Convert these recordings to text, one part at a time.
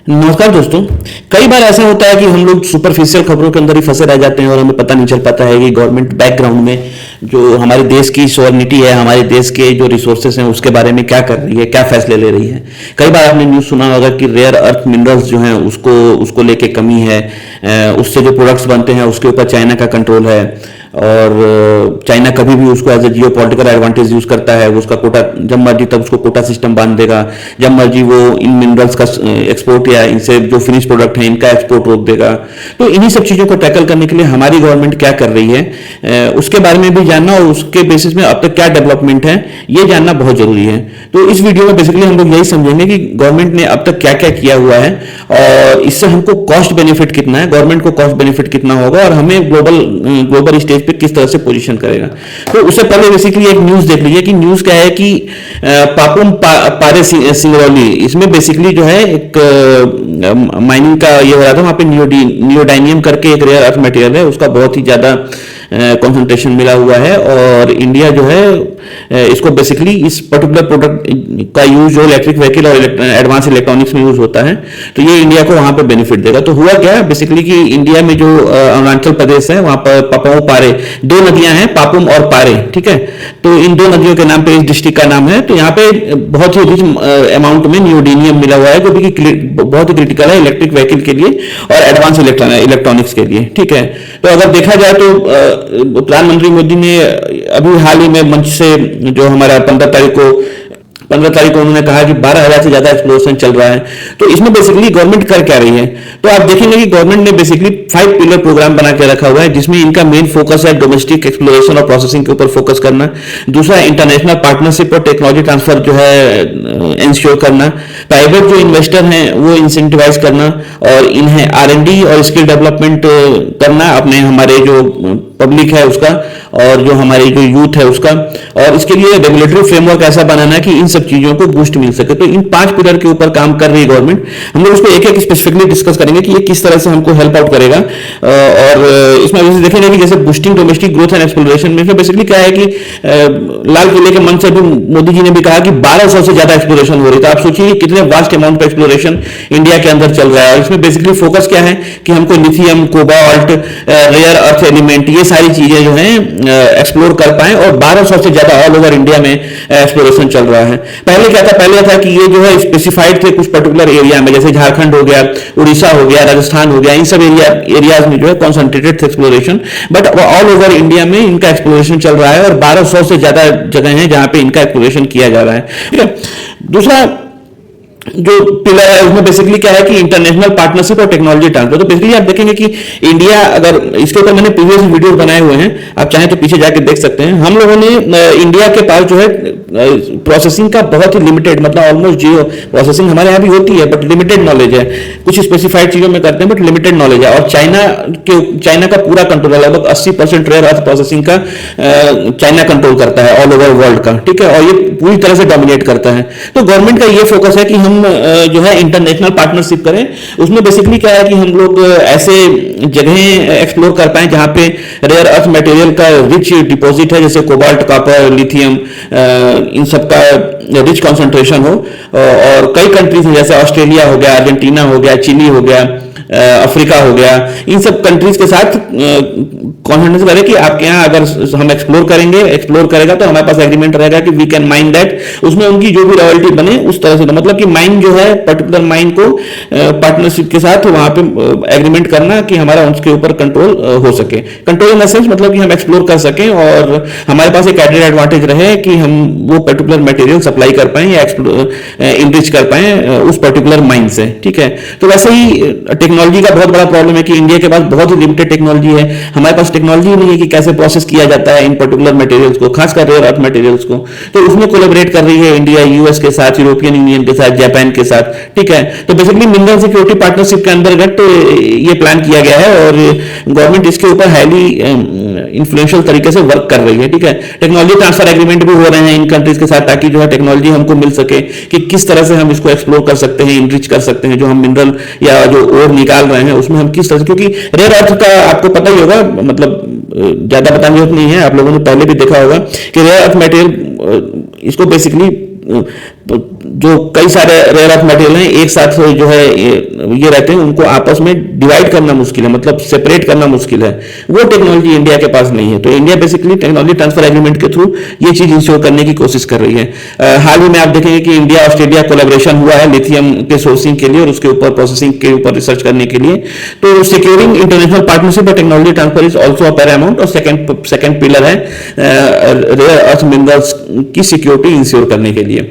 नमस्कार दोस्तों। कई बार ऐसा होता है कि हम लोग सुपरफिशियल खबरों के अंदर ही फंसे रह जाते हैं और हमें पता नहीं चल पाता है कि गवर्नमेंट बैकग्राउंड में जो हमारे देश की सॉवरेनिटी है, हमारे देश के जो रिसोर्सेस हैं उसके बारे में क्या कर रही है, क्या फैसले ले रही है। कई बार आपने न्यूज़ सुना होगा कि रेयर अर्थ मिनरल्स जो हैं उसको लेके कमी है, उससे जो प्रोडक्ट्स बनते हैं उसके ऊपर चाइना का कंट्रोल है और चाइना कभी भी उसको as a geopolitical advantage use करता है। वो उसका कोटा जब मर्जी तब उसको कोटा सिस्टम बांध देगा, जब मर्जी वो इन मिनरल्स का एक्सपोर्ट या इनसे जो फिनिश प्रोडक्ट है इनका एक्सपोर्ट रोक देगा। तो इन्हीं सब चीज़ों को टैकल करने के लिए हमारी गवर्नमेंट क्या कर रही है उसके बारे में भी जानना और उसके बेसिस में अब तक क्या डेवलपमेंट है ये जानना बहुत जरूरी है। तो इस वीडियो में बेसिकली हम लोग यही समझेंगे कि गवर्नमेंट ने अब तक क्या क्या किया हुआ है और इससे हमको कॉस्ट बेनिफिट कितना है, गवर्नमेंट को कॉस्ट बेनिफिट कितना होगा और हमें ग्लोबल स्टेज पे किस तरह से पोजीशन करेगा। तो उससे पहले बेसिकली एक न्यूज़ देख लीजिए कि न्यूज़ क्या है कि पापुम पारे सिंगरौली, इसमें बेसिकली जो है एक माइनिंग का ये हो रहा था। वहाँ पे नियोडाइनियम करके एक रेयर अर्थ मटेरियल है, उसका बहुत ही ज़्यादा कॉन्सेंट्रेशन मिला हुआ है और इंडिया जो है इसको बेसिकली इस पर्टिकुलर प्रोडक्ट का यूज जो इलेक्ट्रिक व्हीकल और एडवांस इलेक्ट्रॉनिक्स में यूज होता है, तो ये इंडिया को वहां पे बेनिफिट देगा। तो हुआ क्या बेसिकली कि इंडिया में जो अरुणाचल प्रदेश है वहां पर पापुम पारे, दो नदियां हैं पापुम और पारे, ठीक है। तो इन दो नदियों के नाम पे इस डिस्ट्रिक्ट का नाम है। तो यहाँ पे बहुत ही रिच अमाउंट में नियोडीनियम मिला हुआ है जो भी बहुत ही क्रिटिकल है इलेक्ट्रिक व्हीकल के लिए और एडवांस इलेक्ट्रॉनिक्स के लिए, ठीक है। तो अगर देखा जाए तो प्रधानमंत्री मोदी ने अभी हाल ही में मंच से जो हमारा 15 तारीख को उन्होंने कहा कि 12,000 से ज्यादा एक्सप्लोरेशन चल रहा है। तो इसमें बेसिकली गवर्नमेंट कर क्या रही है, तो आप देखेंगे कि गवर्नमेंट ने बेसिकली 5 पिलर प्रोग्राम बना के रखा हुआ है जिसमें इनका मेन फोकस है डोमेस्टिक एक्सप्लोरेशन और प्रोसेसिंग के ऊपर फोकस करना। दूसरा इंटरनेशनल पार्टनरशिप और टेक्नोलॉजी ट्रांसफर जो है इंश्योर करना। प्राइवेट जो इन्वेस्टर हैं वो इंसेंटिवाइज करना और इन्हें R&D और स्किल डेवलपमेंट करना अपने हमारे जो पब्लिक है उसका और जो हमारी जो यूथ है उसका। और इसके लिए रेगुलेटरी फ्रेमवर्क ऐसा बनाना कि इन सब चीजों को बूस्ट मिल सके। तो इन 5 पिलर के ऊपर काम कर रही है गवर्नमेंट। हम लोग उसको एक एक स्पेसिफिकली डिस्कस करेंगे कि ये किस तरह से हमको हेल्प आउट करेगा। और इसमें जैसे देखेंगे कि जैसे boosting domestic growth and exploration में बेसिकली क्या है कि लाल किले के मंच से भी मोदी जी ने भी कहा कि 1200 से ज्यादा एक्सप्लोरेशन हो रही है। तो आप सोचिए कितने वास्ट अमाउंट का एक्सप्लोरेशन इंडिया के अंदर चल रहा है। और इसमें बेसिकली फोकस क्या है कि हमको lithium, cobalt, rare earth element, ये सारी चीजें जो है एक्सप्लोर कर पाए और 1200 से ज्यादा ऑल ओवर इंडिया में एक्सप्लोरेशन चल रहा है। पहले क्या था, पहले था कि ये जो है स्पेसिफाइड थे कुछ पर्टिकुलर एरिया में, जैसे झारखंड हो गया, उड़ीसा हो गया, राजस्थान हो गया, इन सब एरियाज में जो है कॉन्सेंट्रेटेड थे exploration. But all over India में इनका एक्सप्लोरेशन चल रहा है और 1200 से ज्यादा जगह है जहां पे इनका एक्सप्लोरेशन किया जा रहा है, ठीक है। दूसरा जो पिलर है उसमें बेसिकली क्या है कि इंटरनेशनल पार्टनरशिप और टेक्नोलॉजी ट्रांसफर। तो बेसिकली आप देखेंगे कि इंडिया, अगर इसके ऊपर मैंने प्रीवियस वीडियोस बनाए हुए हैं, आप चाहें तो पीछे जाके देख सकते हैं। हम लोगों ने इंडिया के पास जो है प्रोसेसिंग का बहुत ही लिमिटेड, मतलब ऑलमोस्ट जीरो प्रोसेसिंग हमारे यहाँ भी होती है बट लिमिटेड नॉलेज है। कुछ स्पेसिफाइड चीजों में करते हैं बट लिमिटेड नॉलेज है। और चाइना का पूरा कंट्रोल है, लगभग 80% रेयर अर्थ प्रोसेसिंग का चाइना कंट्रोल करता है ऑल ओवर वर्ल्ड का, ठीक है। और ये पूरी तरह से डोमिनेट करता है। तो गवर्नमेंट का ये फोकस है कि हम जो है इंटरनेशनल पार्टनरशिप करें। उसमें बेसिकली क्या है कि हम लोग ऐसे जगहें एक्सप्लोर कर पाए जहां पे रेयर अर्थ मटेरियल का रिच डिपॉजिट है, जैसे कोबाल्ट, कॉपर, लिथियम, इन सब का रिच कॉन्सेंट्रेशन हो। और कई कंट्रीज हैं जैसे ऑस्ट्रेलिया हो गया, अर्जेंटीना हो गया, चिली हो गया, अफ्रीका हो गया, इन सब कंट्रीज के साथ कॉन्फिडेंस करें कि आपके यहाँ अगर हम एक्सप्लोर करेगा तो हमारे पास एग्रीमेंट रहेगा कि वी कैन माइन दैट। उसमें उनकी जो भी रॉयल्टी बने उस तरह से, मतलब कि माइन जो है पर्टिकुलर माइन को पार्टनरशिप के साथ वहां पे एग्रीमेंट करना कि हमारा उसके ऊपर कंट्रोल हो सके। कंट्रोल इन द सेंस मतलब कि हम एक्सप्लोर कर सकें और हमारे पास एक एडेड एडवांटेज रहे कि हम वो पर्टिकुलर मटेरियल सप्लाई कर पाए या इनरिच कर पाए उस पर्टिकुलर माइन से, ठीक है। तो वैसे ही टेक्नोलॉजी का बहुत बड़ा प्रॉब्लम है कि इंडिया के पास बहुत ही लिमिटेड टेक्नोलॉजी है। हमारे पास टेक्नोलॉजी नहीं है कि कैसे प्रोसेस किया जाता है इन पर्टिकुलर मटेरियल्स को, खासकर रेयर अर्थ मटेरियल्स को। तो उसमें कोलैबोरेट कर रही है इंडिया यूएस के साथ, यूरोपियन यूनियन के साथ, जापान के साथ, ठीक है। तो बेसिकली मिनरल सिक्योरिटी पार्टनरशिप के अंतर्गत तो ये प्लान किया गया है और गवर्नमेंट इसके ऊपर हाईली इन्फ्लुएंशियल तरीके से वर्क कर रही है, ठीक है। टेक्नोलॉजी ट्रांसफर एग्रीमेंट भी हो रहे हैं इन कंट्रीज के साथ ताकि जो है टेक्नोलॉजी हमको मिल सके कि किस तरह से हम इसको एक्सप्लोर कर सकते हैं, इनरिच कर सकते हैं, जो हम मिनरल या जो ओर निकाल रहे हैं उसमें हम किस तरह से, क्योंकि रेयर अर्थ का आपको पता ही होगा, मतलब ज्यादा बताने की जरूरत नहीं है, आप लोगों ने पहले भी देखा होगा कि रेयर अर्थ मटेरियल इसको बेसिकली जो कई सारे रेयर अर्थ मटेरियल हैं एक साथ जो है ये रहते हैं, उनको आपस में डिवाइड करना मुश्किल है, मतलब सेपरेट करना मुश्किल है। वो टेक्नोलॉजी इंडिया के पास नहीं है। तो India basically technology transfer agreement के थ्रू ये चीज इंश्योर करने की कोशिश कर रही है। हाल ही में आप देखेंगे कि इंडिया ऑस्ट्रेलिया कोलैबोरेशन हुआ है लिथियम के सोर्सिंग के लिए और उसके ऊपर प्रोसेसिंग के ऊपर रिसर्च करने के लिए। तो सिक्योरिंग इंटरनेशनल पार्टनरशिप और technology transfer is also a Paramount. और सेकंड पिलर है रेयर अर्थ मिनरल्स की सिक्योरिटी इंश्योर करने के लिए।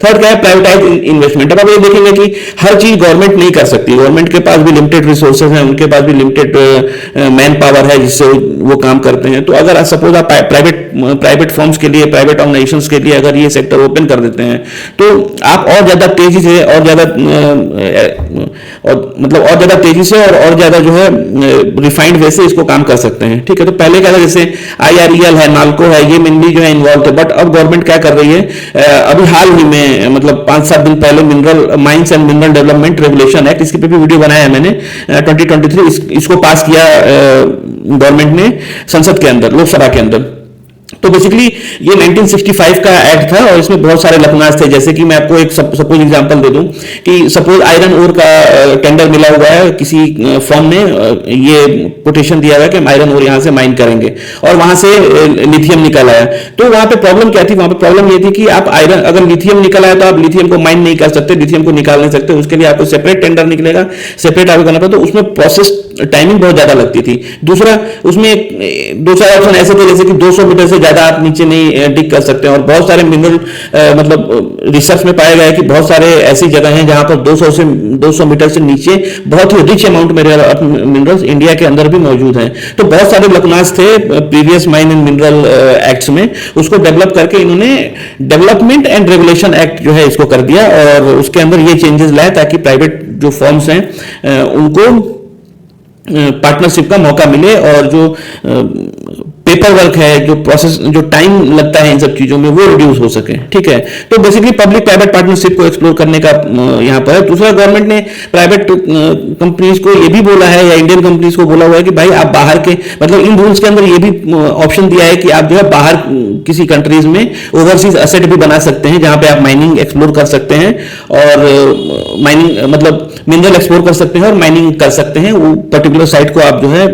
थर्ड क्या है, प्राइवेटाइज इन्वेस्टमेंट। अब आप ये देखेंगे कि हर चीज गवर्नमेंट नहीं कर सकती। गवर्नमेंट के पास भी लिमिटेड रिसोर्सेज हैं, उनके पास भी लिमिटेड मैन पावर है जिससे वो काम करते हैं। तो अगर सपोज आप प्राइवेट फर्म्स के लिए, प्राइवेट ऑर्गेनाइजेशंस के लिए अगर ये सेक्टर ओपन कर देते हैं तो आप और ज्यादा तेजी से और ज्यादा और ज्यादा जो है रिफाइंड वे से इसको काम कर सकते हैं। ठीक है, तो पहले क्या था, जैसे IREL है, नाल्को है, ये मेनली जो है इन्वॉल्व थे। बट अब गवर्नमेंट क्या कर रही है, अभी हाल ही में मतलब 5-7 दिन पहले mineral mines and mineral development regulation act, इसके पे भी वीडियो बनाया है मैंने, 2023 इसको पास किया गवर्नमेंट ने संसद के अंदर, लोकसभा के अंदर। तो बेसिकली ये 1965 का एक्ट था और इसमें बहुत सारे लफनाज थे। जैसे कि मैं आपको एक सपोज एग्जांपल दे दूं कि सपोज आयरन ओर का टेंडर मिला हुआ है, किसी फर्म ने ये कोटेशन दिया हुआ है कि हम आयरन ओर यहां से माइन करेंगे और वहां से लिथियम निकल आया। तो वहां पे प्रॉब्लम क्या थी, वहां पे प्रॉब्लम ये थी कि आप आयरन, अगर लिथियम निकल आया तो आप लिथियम को माइन नहीं कर सकते, लिथियम को निकाल नहीं सकते, उसके लिए आपको सेपरेट टेंडर निकलेगा, सेपरेट आपको करना पड़ता। तो उसमें प्रोसेस टाइमिंग बहुत ज्यादा लगती थी। दूसरा, उसमें 2-4 ऑप्शन ऐसे थे जैसे कि 200 मीटर से ज्यादा आप नीचे नहीं डिग कर सकते हैं। और बहुत सारे मिनरल मतलब रिसर्च में पाया गया है कि बहुत सारे ऐसी जगह हैं जहां पर 200 मीटर से नीचे बहुत ही रिच अमाउंट में मिनरल्स इंडिया के अंदर भी मौजूद हैं। तो बहुत सारे लकनाज थे previous mine and mineral acts में, उसको डेवलप करके इन्होंने डेवलपमेंट एंड रेगुलेशन एक्ट जो है इसको कर दिया और उसके अंदर ये चेंजेस लाए ताकि प्राइवेट जो फर्म्स हैं उनको पार्टनरशिप का मौका मिले और जो पेपर वर्क है, जो प्रोसेस, जो टाइम लगता है इन सब चीजों में, वो रिड्यूस हो सके। ठीक है, तो बेसिकली पब्लिक प्राइवेट पार्टनरशिप को एक्सप्लोर करने का यहाँ पर है। दूसरा, गवर्नमेंट ने प्राइवेट कंपनीज को ये भी बोला है या इंडियन कंपनीज को बोला हुआ है कि भाई आप बाहर के, मतलब इन रूल्स के अंदर ये भी ऑप्शन दिया है कि आप जो है बाहर किसी कंट्रीज में ओवरसीज एसेट भी बना सकते हैं जहां पे आप माइनिंग एक्सप्लोर कर सकते हैं और माइनिंग मतलब मिनरल एक्सप्लोर कर सकते हैं और माइनिंग कर सकते हैं। वो पर्टिकुलर साइट को आप जो है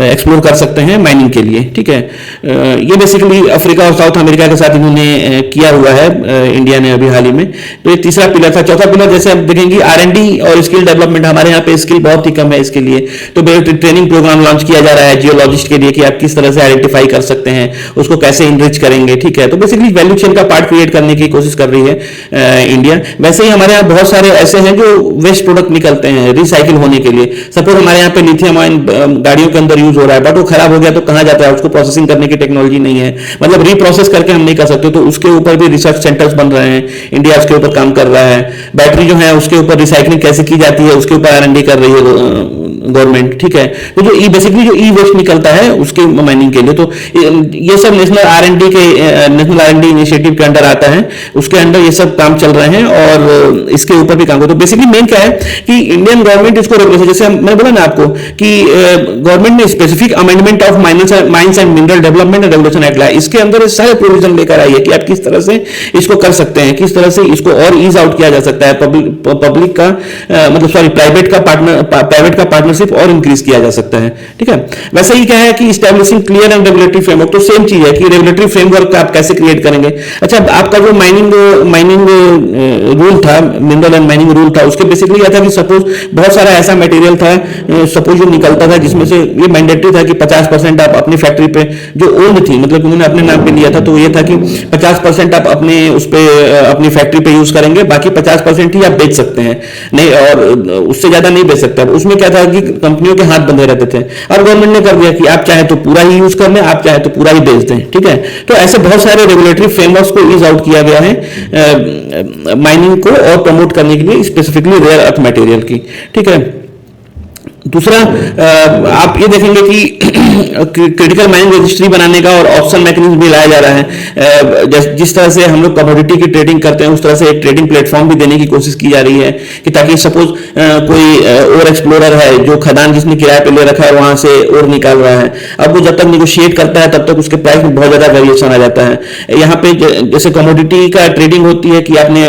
एक्सप्लोर कर सकते हैं माइनिंग के लिए। ठीक है, ये बेसिकली अफ्रीका और साउथ अमेरिका के साथ इन्होंने किया हुआ है इंडिया ने अभी हाल ही में। तो ये तीसरा पिलर था। चौथा पिलर जैसे आप देखेंगे R&D और स्किल डेवलपमेंट। हमारे यहाँ पे स्किल बहुत ही कम है इसके लिए, तो ट्रेनिंग प्रोग्राम लॉन्च किया जा रहा है जियोलॉजिस्ट के लिए कि आप किस तरह से आइडेंटिफाई कर सकते हैं, उसको कैसे इनरिच करेंगे। ठीक है, तो बेसिकली वैल्यू चेन का पार्ट क्रिएट करने की कोशिश कर रही है इंडिया। वैसे ही हमारे यहाँ बहुत सारे ऐसे हैं जो वेस्ट प्रोडक्ट निकलते हैं रिसाइकिल होने के लिए। सपोज हमारे यहाँ पे लिथियम आयन गाड़ियों के अंदर यूज हो रहा है, बट वो खराब हो गया तो कहां जाता है, उसको प्रोसेसिंग करने की टेक्नोलॉजी नहीं है, मतलब रीप्रोसेस करके हम नहीं कर सकते। तो उसके ऊपर भी रिसर्च सेंटर्स बन रहे हैं, इंडिया उसके ऊपर काम कर रहा है। बैटरी जो है उसके ऊपर रिसाइकलिंग कैसे की जाती है उसके ऊपर R&D कर रही है गवर्नमेंट। ठीक है, तो जो बेसिकली जो वेस्ट निकलता है उसके माइनिंग के लिए, तो ये सब नेशनल R&D इनिशिएटिव के अंडर आता है, उसके अंडर ये सब काम चल रहे हैं और इसके ऊपर भी काम कर। तो बेसिकली मेन क्या है कि इंडियन गवर्नमेंट इसको रेगुलेशन, जैसे मैंने बोला ना आपको कि गवर्नमेंट ने specific amendment of mines and mineral development and regulation act लाया। इसके अंदर सारे प्रोविजन लेकर आई है कि आप किस तरह से इसको कर सकते हैं, किस तरह से इसको और ईज आउट किया जा सकता है, पब्लिक का मतलब सॉरी प्राइवेट का पार्टनरशिप और इंक्रीज किया जा सकता है। ठीक है, वैसे ही क्या है कि establishing clear and regulatory framework. तो सेम चीज है कि रेगुलेटरी फ्रेमवर्क आप कैसे क्रिएट करेंगे। अच्छा, आपका जो माइनिंग रूल था, मिनरल एंड माइनिंग रूल था, उसके बेसिकली यह था कि सपोज बहुत सारा ऐसा मटेरियल था सपोज जो निकलता था जिसमें से ये मैंडेटरी था कि 50% आप अपनी फैक्ट्री पे जो ओल्ड थी, मतलब उन्होंने अपने नाम पे लिया था, तो ये था कि 50% आप अपने उस पे अपनी फैक्ट्री पे यूज करेंगे, बाकी 50% ही आप बेच सकते हैं, नहीं और उससे ज्यादा नहीं बेच सकते। उसमें क्या था कि कंपनियों के हाथ बंधे रहते थे और गवर्नमेंट ने कर दिया कि आप चाहे तो पूरा ही यूज कर लें, आप चाहे तो पूरा ही बेच दें। ठीक है, तो ऐसे बहुत सारे रेगुलेटरी फ्रेमवर्क्स को ईज आउट किया गया है माइनिंग को और प्रमोट करने के लिए, स्पेसिफिकली रेयर अर्थ मटेरियल की। ठीक है, दूसरा आप ये देखेंगे कि क्रिटिकल माइनिंग रजिस्ट्री बनाने का और ऑप्शन मैकेनिज्म भी लाया जा रहा है। जिस तरह से हम लोग कमोडिटी की ट्रेडिंग करते हैं उस तरह से एक ट्रेडिंग प्लेटफॉर्म भी देने की कोशिश की जा रही है कि ताकि सपोज कोई और एक्सप्लोरर है जो खदान जिसने किराए पे ले रखा है वहां से और निकाल रहा है, अब वो जब तक निगोशिएट करता है तब तक उसके प्राइस में बहुत ज्यादा वेरिएशन आ जाता है। यहाँ पे जैसे कमोडिटी का ट्रेडिंग होती है कि आपने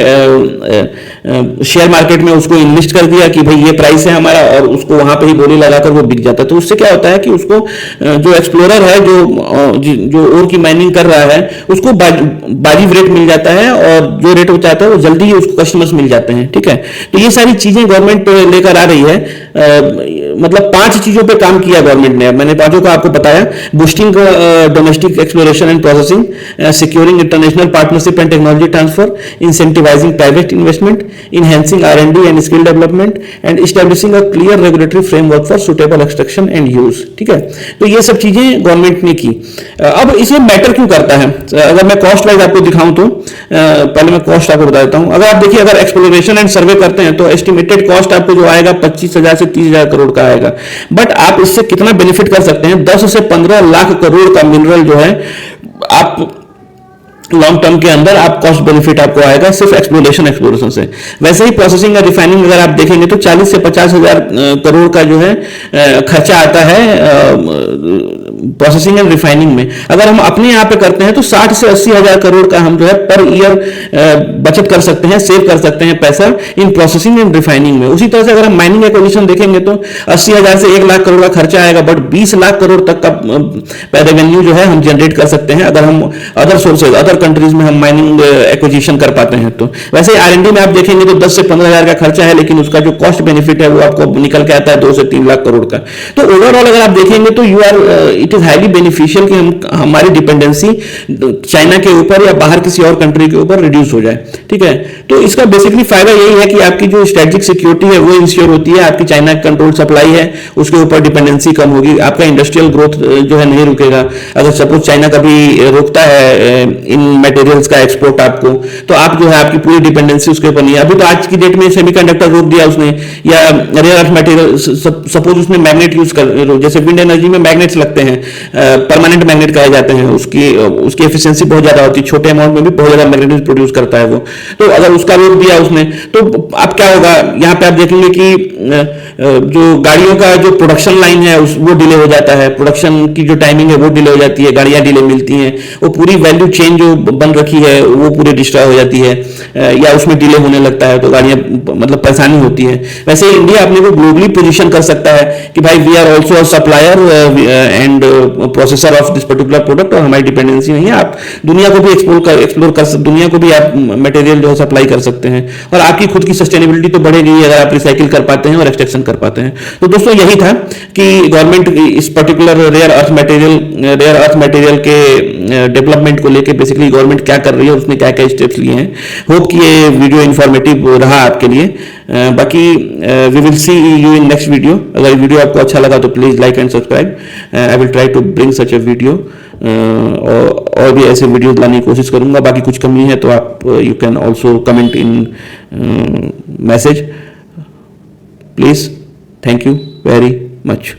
शेयर मार्केट में उसको इन्वेस्ट कर दिया कि भाई ये प्राइस है हमारा, और उसको वहां पे ही बोली लगाकर वो बिक जाता है। तो उससे क्या होता है कि उसको जो एक्सप्लोरर है जो ओर की माइनिंग कर रहा है उसको वाजिब रेट मिल जाता है, और जो रेट हो जाता है वो जल्दी ही उसको कस्टमर्स मिल जाते हैं। ठीक है, तो ये सारी चीजें गवर्नमेंट लेकर आ रही है। मतलब 5 चीजों पे काम किया गवर्नमेंट ने, मैंने 5 का आपको बताया। Boosting domestic exploration and processing, securing international partnership and technology transfer, incentivising private investment, enhancing R&D and skill development and establishing a clear regulatory framework for suitable extraction and use। ठीक है, तो ये सब चीजें गवर्नमेंट ने की। अब इसे मैटर क्यों करता है? अगर मैं कॉस्ट वाइज आपको दिखाऊं तो पहले मैं कॉस्ट आपको बता देता हूं। अगर आप देखिए, अगर एक्सप्लोरेशन एंड सर्वे करते हैं तो एस्टिमेटेड कॉस्ट आपको जो आएगा 25,000 से 30,000 करोड़ का आएगा। बट आप इससे कितना बेनिफिट कर सकते हैं? 10 से 15 लाख करोड़ का मिनरल जो है आप लॉन्ग टर्म के अंदर आप कॉस्ट बेनिफिट आपको आएगा सिर्फ एक्सप्लोरेशन से। वैसे ही प्रोसेसिंग और रिफाइनिंग अगर आप देखेंगे तो 40 से 50,000 करोड़ का जो है खर्चा आता है प्रोसेसिंग एंड रिफाइनिंग में। अगर हम अपने यहाँ पे करते हैं तो 60 से 80,000 करोड़ का हम जो है पर ईयर बचत कर सकते हैं, सेव कर सकते हैं पैसा इन प्रोसेसिंग एंड रिफाइनिंग में। उसी तरह से अगर हम माइनिंग एक्विजिशन देखेंगे तो 80,000 से 1 लाख करोड़ का खर्चा आएगा, बट 20 लाख करोड़ तक का रेवेन्यू जो है हम जनरेट कर सकते हैं अगर हम अदर सोर्सेज अदर कंट्रीज में हम माइनिंग एक्विजिशन कर पाते हैं। तो वैसे ही R&D में आप देखेंगे तो 10 से 15,000 का खर्चा है, लेकिन उसका जो कॉस्ट बेनिफिट है वो आपको निकल के आता है 2 से 3 लाख करोड़ का। तो ओवरऑल अगर आप देखेंगे तो इट इज हाईली बेनिफिशियल कि हमारी डिपेंडेंसी चाइना के ऊपर या बाहर किसी और कंट्री के ऊपर रिड्यूस हो जाए। ठीक है, तो इसका बेसिकली फायदा यही है कि आपकी जो स्ट्रेटेजिक सिक्योरिटी है वो इंश्योर होती है, आपकी चाइना कंट्रोल सप्लाई है उसके ऊपर डिपेंडेंसी कम होगी, आपका इंडस्ट्रियल ग्रोथ जो है नहीं रुकेगा। अगर सपोज चाइना कभी रोकता है इन मटेरियल्स का एक्सपोर्ट आपको, तो आप जो है आपकी पूरी डिपेंडेंसी उसके ऊपर नहीं है। अभी तो आज की डेट में सेमीकंडक्टर रोक दिया उसने, या रेयर अर्थ मटेरियल, सपोज उसने मैग्नेट यूज कर, जैसे विंड एनर्जी में मैग्नेट्स लगते हैं, परमानेंट मैग्नेट कहे जाते हैं, उसकी एफिशिएंसी बहुत ज्यादा होती है, छोटे अमाउंट में भी बहुत ज्यादा मैग्नेट प्रोड्यूस करता है वो। तो अगर उसका रोक दिया उसने तो अब क्या होगा, यहाँ पे आप देखेंगे कि जो गाड़ियों का जो प्रोडक्शन लाइन है वो डिले हो जाता है, प्रोडक्शन की जो टाइमिंग है वो डिले हो जाती है, गाड़ियां डिले मिलती हैं, वो पूरी वैल्यू चेन जो बन रखी है वो पूरी डिस्ट्रॉय हो जाती है, या उसमें डिले होने लगता है तो गाड़ियां मतलब परेशानी होती है। वैसे इंडिया अपने को ग्लोबली पोजीशन कर सकता है कि भाई we are also a supplier and processor of this particular product, और हमारी डिपेंडेंसी नहीं है। आप दुनिया को भी एक्सप्लोर कर दुनिया को भी आप मटेरियल जो है सप्लाई कर सकते हैं, और आपकी खुद की सस्टेनेबिलिटी तो बढ़ेगी अगर आप रिसाइकिल कर पाते हैं और एक्सट्रैक्शन कर पाते हैं। तो दोस्तों यही था कि गवर्नमेंट इस पर्टिकुलर रेयर अर्थ मटेरियल के डेवलपमेंट को लेकर बेसिकली गवर्नमेंट क्या कर रही है, उसने क्या क्या स्टेप्स लिए हैं। होप कि ये वीडियो इंफॉर्मेटिव रहा आपके लिए। बाकी we will see you in next video. अगर वीडियो आपको अच्छा लगा तो please like and subscribe. I will try to bring such a video, और भी ऐसे वीडियो लाने की कोशिश करूंगा। बाकी कुछ कमी है तो आप you can also comment in message please. Thank you very much.